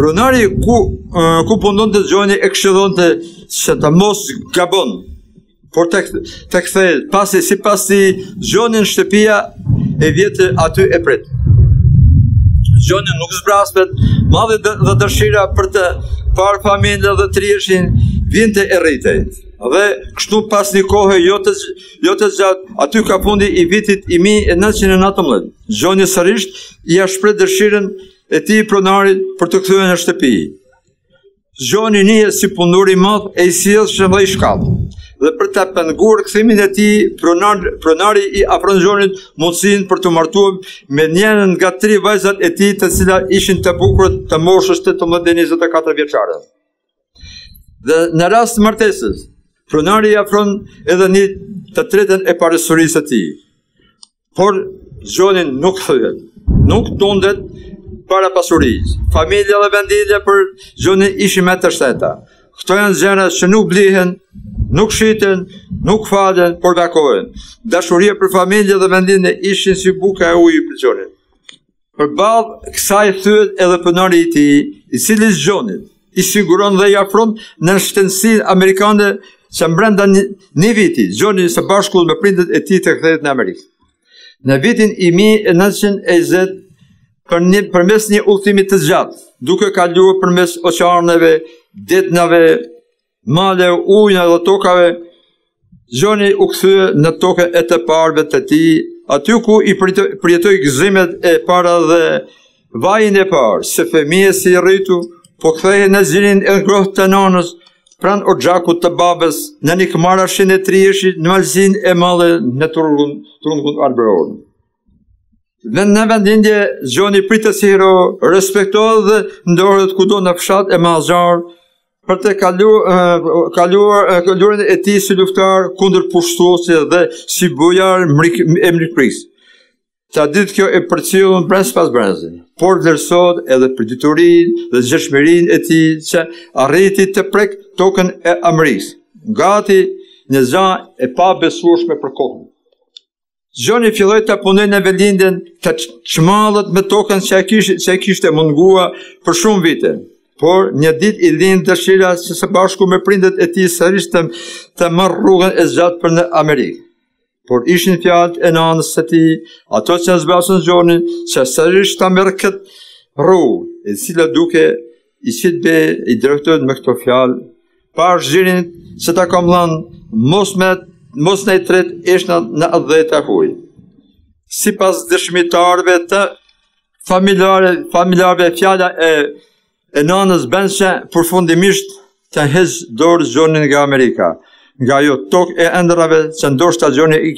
Pronari ku punon të Gjoni e këshillonte që të mos gabon, por të kthehet, pasi sipas tij Gjoni në shtëpia e vjetë aty e prit. Gjoni nuk zbrasmet, madhe dhe dëshira për të parë familje dhe të rjeshin vinte e rritej. Dhe kështu pas një kohë jo të gjatë, aty ka fundi i vitit 1919. Gjoni sërisht i shpreh dëshirën e tij pronarit për të kthyer në shtëpi. Gjoni njihet si punor i madh e i sjellshëm dhe i shkallë. Dhe për të penguar kthimin e tij, pronari i afron Gjonit mundësinë për të martuar me njërin nga 3 vajzat e tij, të cilat ishin të bukura të moshës 18-24 vjeçare. Dhe në rast të martesës, pronari i afron edhe një të tretën e pasurisë së tij. Por Gjoni nuk thyet, nuk tundet para pasurisë. Familja dhe vendilja për Gjonin ishin me të shteta. Këto janë gjëra që nuk blihen, nuk shiten, nuk falen, por bekohen. Dashuria për familje dhe vendin e ishin si buka e ujit për Gjonin. Përballë kësaj thyet edhe pronari i tij, i cili Gjonit i siguron dhe i afron në shkencësinë amerikane që brenda një viti, Gjoni së bashku me prindët e tij të kthehet në Amerikë. Në vitin 1920, përmes një udhëtimi të gjatë, duke kaluar përmes oqeaneve, detnave, male, ujna dhe tokave, Gjoni u kthye në tokën e të parëve të tij, aty ku i përjetoi gëzimet e para dhe vajin e parë, se fëmijë si i rritu, po kthehej në zinin e ngrohtë të nanës, pranë oxhakut të babës, në një këmarashin e Trieshit, në malësin e madhe në Turgun Arberor. Dhe në vendindje, Gjoni pritet si hero, respektohet dhe ndohet kudo në fshat e Mazar, për të kaluarën e tij si luftar kundër pushtuesit dhe si bujar e mrikprisë. Ta ditë kjo e përcjellën brez pas brezi, por vlerësohet edhe për diturinë dhe gjeshmërinë e tij që arriti të prek tokën e Amerikës, gati një zë e pabesueshme për kohën. Gjoni filloi të punojë në vendindjen të çmallët me tokën që e kishte munguar për shumë vite. Por një ditë i lind dëshira që së bashku me prindët e tij sërish të marrë rrugën e zgjatë për në Amerikë. Por ishin fjalët e nanës së tij, ato që zbasën Gjonin, që sërish ta merr këtë rrugë, e cila duke i sitbe i drejtohet me këto fjalë, pa zhirin se ta kam dhënë mos në i tret ishna në 10 huj. Sipas dëshmitarëve të familjarëve, fjala e nanës bën që përfundimisht të heqë dorë Gjonin nga Amerika, nga ajo tokë e ëndrrave që ndoshta Gjoni i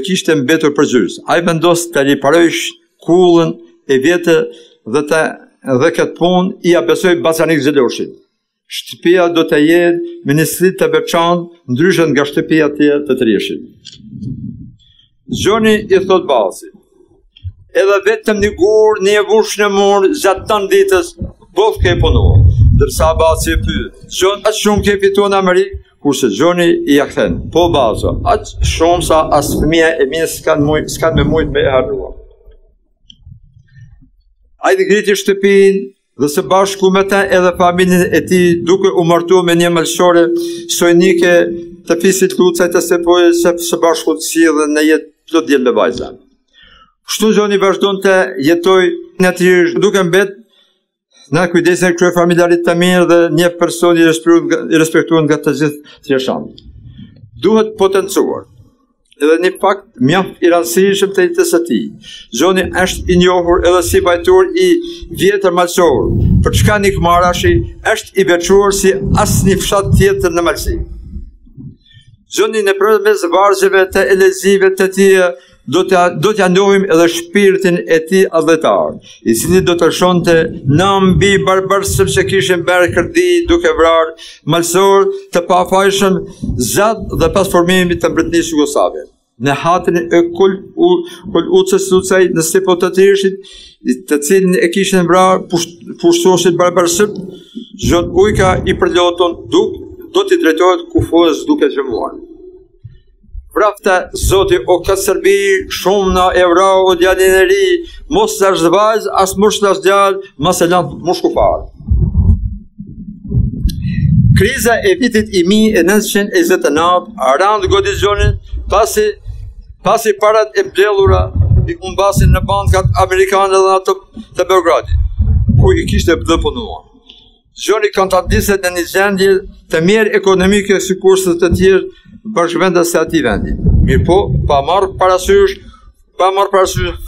kishte mbetur për gjys. Ai vendos të riparojë kullën e vjetë dhe këtë punë i besoi Bacanik Xheloshit. Shtëpia do të jetë ministri të veçantë, ndryshe nga shtëpia të Trieshit. Gjoni i thot Basit, edhe vetëm një gur, një vush në mur, gjatë të ditës, both ke punuar. Dërsa Basi e pyet, Gjon, aq shumë ke fituar në Amerikë? Kurse Gjoni i ja kthen, po Baso, aq shumë sa as fëmia e mia s'kan me mujt me e harruar. Ai ngriti shtëpinë dhe së bashku me ta edhe familjen e tij, duke u martuar me një malshore sojnike të fisit Lucaj të Sepoje, se së bashku të sjellën në jetë plot djelë me vajza. Kështu Gjoni vazhdon të jetoj në Trier, duke mbet në kujdesin e këtyre familjarit të mirë dhe një person i respektuar nga të gjithë trieshanët. Duhet potencuar edhe një fakt mjaft i rëndësishëm të jetës së tij. Gjoni është i njohur edhe si pajtor i vjetër malsor, për çka një këmarashi është i veçuar si asnjë fshat tjetër në Malsi. Gjoni në përmes vargjeve të elezive të tij do t'ja njohim edhe shpirtin e tij adhetar, i cili do të lëshonte në mbi barbarsëm që kishin bërë kërdi duke vrarë malsor të pafajshëm zat dhe pas formimit të mbretërisë jugoslave. Në hatrin e Kul-Ucës Lucaj në Stepo të Triershit, të cilin e kishin vrarë pushtuesit barbarsëm, Gjon Ujka i përloton do t'i drejtohet kufojës duke gjëmuar. vrafta Zoti o ka Serbi, shumë na evra o djalin e ri, mos tash vajz, as mos tash djal, mas e lan mushkufar. Kriza e vitit 1929 rand godizionin pasi parat e mbledhura i humbasin në bankat amerikane dhe ato të Beogradit, ku i kishte dëpunuar. Zgjoni kontradiktet në një gjendje të mirë ekonomike si kurse të tjerë bashkëvendas e atij vendi. Mirë po, pa marrë parasysh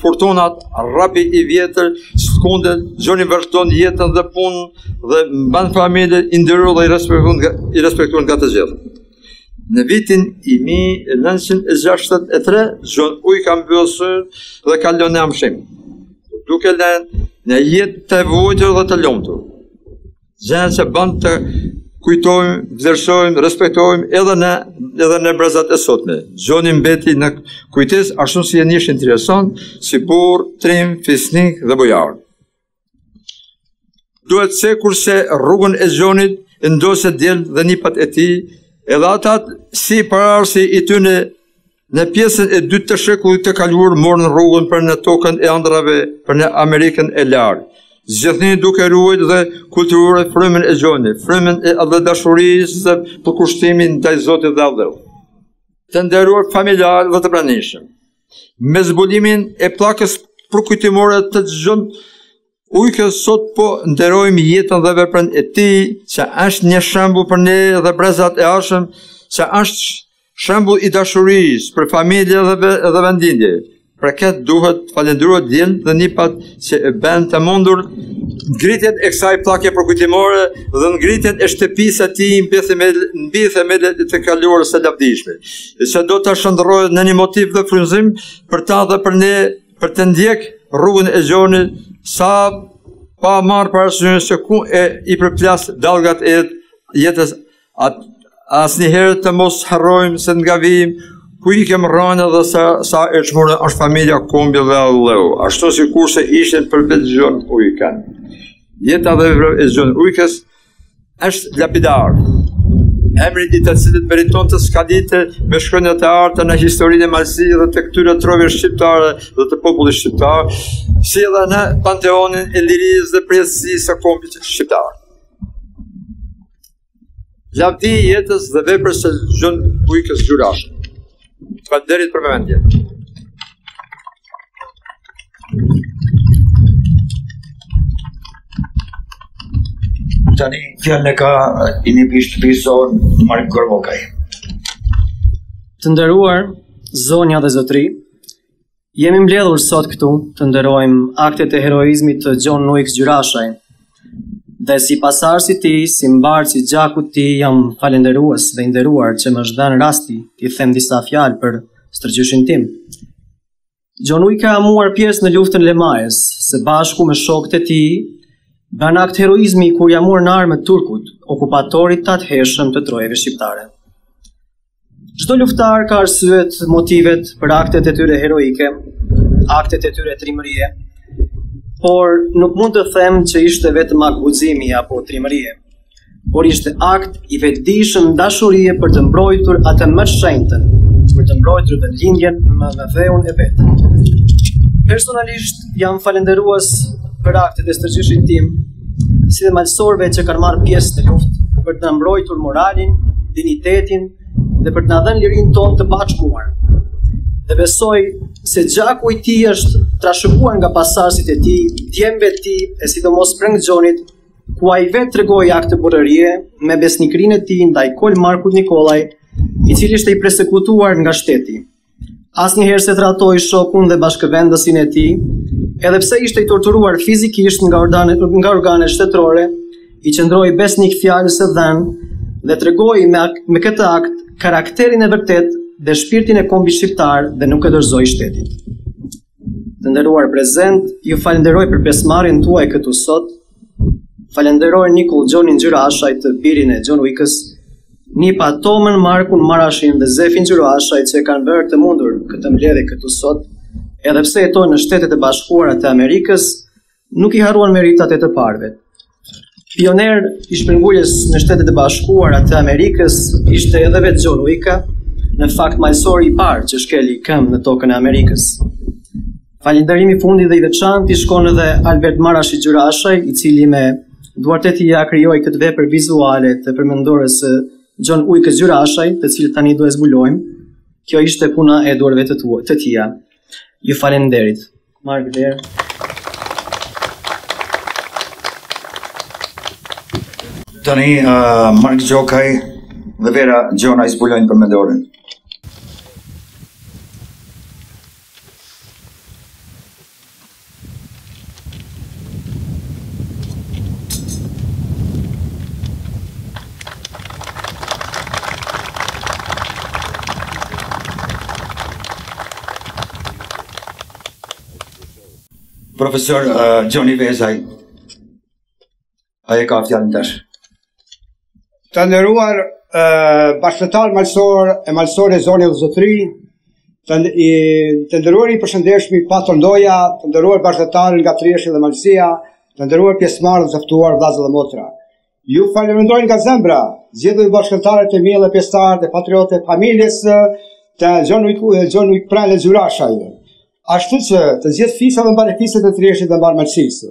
fortunat rapi i vjetër, sekundet, Zgjoni vazhdon jetën dhe punën dhe mban familje i nderuar dhe i respektuar nga të gjithë. Në vitin 1963, Zgjoni u ka mbyllur dhe ka lënë amshim, duke lënë në jetë të vojtër dhe të lumtur. Gjendje që bën të kujtojmë, vlerësojmë, respektojmë edhe në brezat e sotme. Zgjoni mbeti në kujtes ashtu si e njësh interesant, si burr, trim, fisnik dhe bujar. Duhet se kurse rrugën e Zgjonit ndose djel dhe nipat e tij, edhe atat si pararsi i tyne në pjesën e dytë të shekullit të kaluar morën rrugën për në tokën e ëndrave, për në Amerikën e lartë. Zgjidhni duke ruajt dhe kulturuar frymën e Zgjonit, frymën e dashurisë dhe përkushtimin ndaj Zotit dhe Allahut. Të nderuar familjar dhe të pranishëm, me zbulimin e pllakës përkujtimore të Zgjon Ujkës sot po nderojmë jetën dhe veprën e tij, që është një shembull për ne dhe brezat e arshëm, që është shembull i dashurisë për familje dhe vendindje. Për këtë duhet falendëruar djel dhe nipat që e bën të mundur ngritjen e kësaj pllake përkujtimore dhe ngritjen e shtëpisë së tij mbi themelet të kaluarës së lavdishme, që do të shndërrohet në një motiv dhe frymëzim për ta dhe për ne për të ndjek rrugën e Zgjonit, sa pa marrë parasysh se ku i përplas dallgat e jetës, asnjëherë të mos harrojmë se nga vim ku i kem rënë dhe sa e çmurë është familja Kombi dhe Allahu, ashtu si kurse ishin për vetë Zgjon Ujkan. Jeta dhe vepra e Zgjon Ujkës është lapidar. Emri i të cilit meriton të skaditë me shkronjat e arta në historinë e malësisë dhe të këtyre trove shqiptare dhe të popullit shqiptar, si edhe në panteonin e lirisë dhe përjetësisë së kombit shqiptar. Lavdi i jetës dhe veprës së Zgjon Ujkës gjurashë. Falënderit për vëmendje. Tani fjalën e ka i një shtëpisor Mark Gorvokaj. Të nderuar zonja dhe zotri, jemi mbledhur sot këtu të nderojmë aktet e heroizmit të Zgjon Ujkës Gjyrashaj. Dhe si pasardhës i tij, si mbarë i gjakut të tij, jam falendërues dhe i nderuar që më është dhënë rasti t'i them disa fjalë për stërgjyshin tim. Zgjon Ujka ka muar pjesë në luftën e Lemajës, së bashku me shokët e tij, bën akt heroizmi kur ja morën armët turkut, okupatorit të atëhershëm të trojeve shqiptare. Çdo luftar ka arsyet, motivet për aktet e tyre heroike, aktet e tyre trimërie, por nuk mund të them që ishte vetëm akt guximi apo trimërie, por ishte akt i vetëdijshëm dashurie për të mbrojtur atë më të shenjtën, për të mbrojtur të lindjen me dheun e vet. Personalisht jam falendërues për aktet e stërgjyshit tim, si dhe malësorëve që kanë marrë pjesë në luftë për të na mbrojtur moralin, dinitetin dhe për të na dhënë lirinë tonë të bashkuar. Dhe besoj se gjaku i tij është trashëguar nga pasardhësit e tij, djemve të tij e sidomos preng Zgjonit, ku ai vetë tregoi akte burrërie me besnikrinë e tij ndaj Kol Markut Nikolaj, i cili ishte i përsekutuar nga shteti. Asnjëherë se tratoi shokun dhe bashkëvendasin e tij, edhe pse ishte i torturuar fizikisht nga organet shtetërore, i qëndroi besnik fjalës së dhënë dhe tregoi me këtë akt karakterin e vërtet dhe shpirtin e kombit shqiptar dhe nuk e dorëzoi shtetit. Të nderuar prezent, ju falenderoj për pjesëmarrjen tuaj këtu sot. Falenderoj Nikull Gjonin Gjyrashaj, të birin e Zgjon Ujkës, Nipa Tomën, Markun Marashin dhe Zefin Gjyrashaj që e kanë bërë të mundur këtë mbledhje këtu sot, edhe pse jetojnë në Shtetet e Bashkuara të Amerikës, nuk i harruan meritat e të parëve. Pioner i shpërnguljes në Shtetet e Bashkuara të Amerikës ishte edhe vetë Zgjon Ujka, në fakt malsori I parë që shkeli këmbë në tokën e Amerikës. Falënderimi fundi dhe I veçantë I shkon edhe Albert Marashi Gjurashaj, I cili me duart e tij ja krijoi këtë vepër vizuale të përmendores së John Ujkës Gjurashaj, të cilët tani do e zbulojmë. Kjo ishte puna e duarve të tija. Ju falenderit. Mark there. Tani Mark Gjokaj dhe Vera Gjona I zbulojnë përmendorin. Profesor Gjoni Vezaj, aje ka fjalën tash. Të nderuar bashkëtar malsor e malsore Zoni dhe Zotëri, të nderuar I përshëndeshmi Patron Doja, të nderuar bashkëtar nga Trieshi dhe Malësia, të nderuar pjesëmarrës dhe ftuar vllazë dhe motra. Ju falenderoj nga zemra, zgjedhur bashkëtarët e mi dhe pjesëtarët e patriotë e familjes të John Ujk Prale Gjurashaj. Ashtu që të gjithë fisave mbar fiset e Trieshit dhe mbar Malësisë.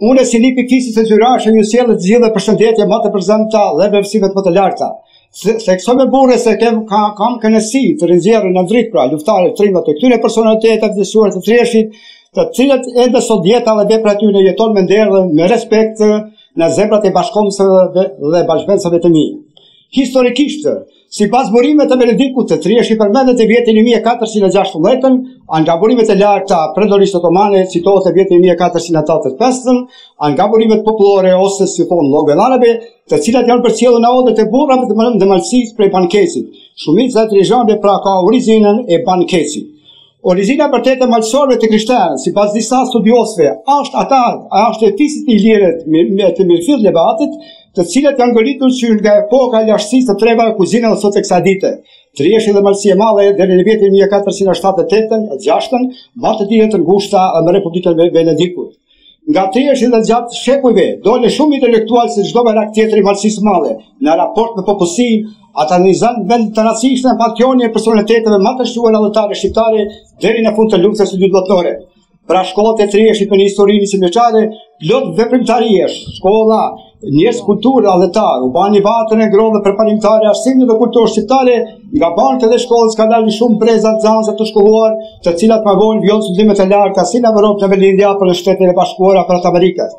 Unë si nipi fisit të Gjurashaj ju sjell të gjithë përshëndetje më të përzemta dhe vlerësimet më të larta. Thekso me burrë se kam kënaqësi të rinxjerrë në dritë pra luftare trimët të këtyre personaliteteve të zgjuar të Trieshit, të cilët edhe sot jeta dhe vepra e tyre jeton me nder dhe me respekt në zemrat e bashkëkombësve dhe bashkëbënësve të mi. Historikisht, sipas burimeve të Benedikut të Trieshi përmendet e vitin 1416, nga burimet e larta predorisht otomane citohet e vitin 1485, nga burimet popullore ose si thonë llogëllarabe, të cilat janë përcjellur në odët e burrave të Malësisë prej bankesit. Shumica e trishëve pra ka origjinën e bankesit. Origjina vërtetë e malësorëve të krishterë, sipas disa studiosëve, është e fisit I lirit me të mirëfill levatit, të cilat janë ngolitur që nga epoka e lashtësisë të trevave kuzhine dhe sot e kësaj dite. Trieshi dhe Malësia e Madhe deri në vitin 1478-6 marrë dije të ngushta me Republikën e Benedikut. Nga Trieshi dhe gjatë shekujve dole shumë intelektual se çdo merak tjetër I Malësisë së Madhe në raport me popullsinë. Ata nizan vend të racisht në patrioni e personaliteteve më të shquara allëtare shqiptare deri në fund të luftës së dytë botërore. Pra shkollat e Trieshit me një histori nisëmeçare, plot veprimtariesh, shkolla, njerëz kulturë allëtar, u bani vatën e ngrohtë për parimtare arsimit dhe kulturë shqiptare, nga banët edhe shkollës ka dalë shumë breza nxënëse të shkolluar, të cilat pagojnë vjollë studimet e larta si në Evropë, në Velindja, për në Shtetet e Bashkuara për Amerikës.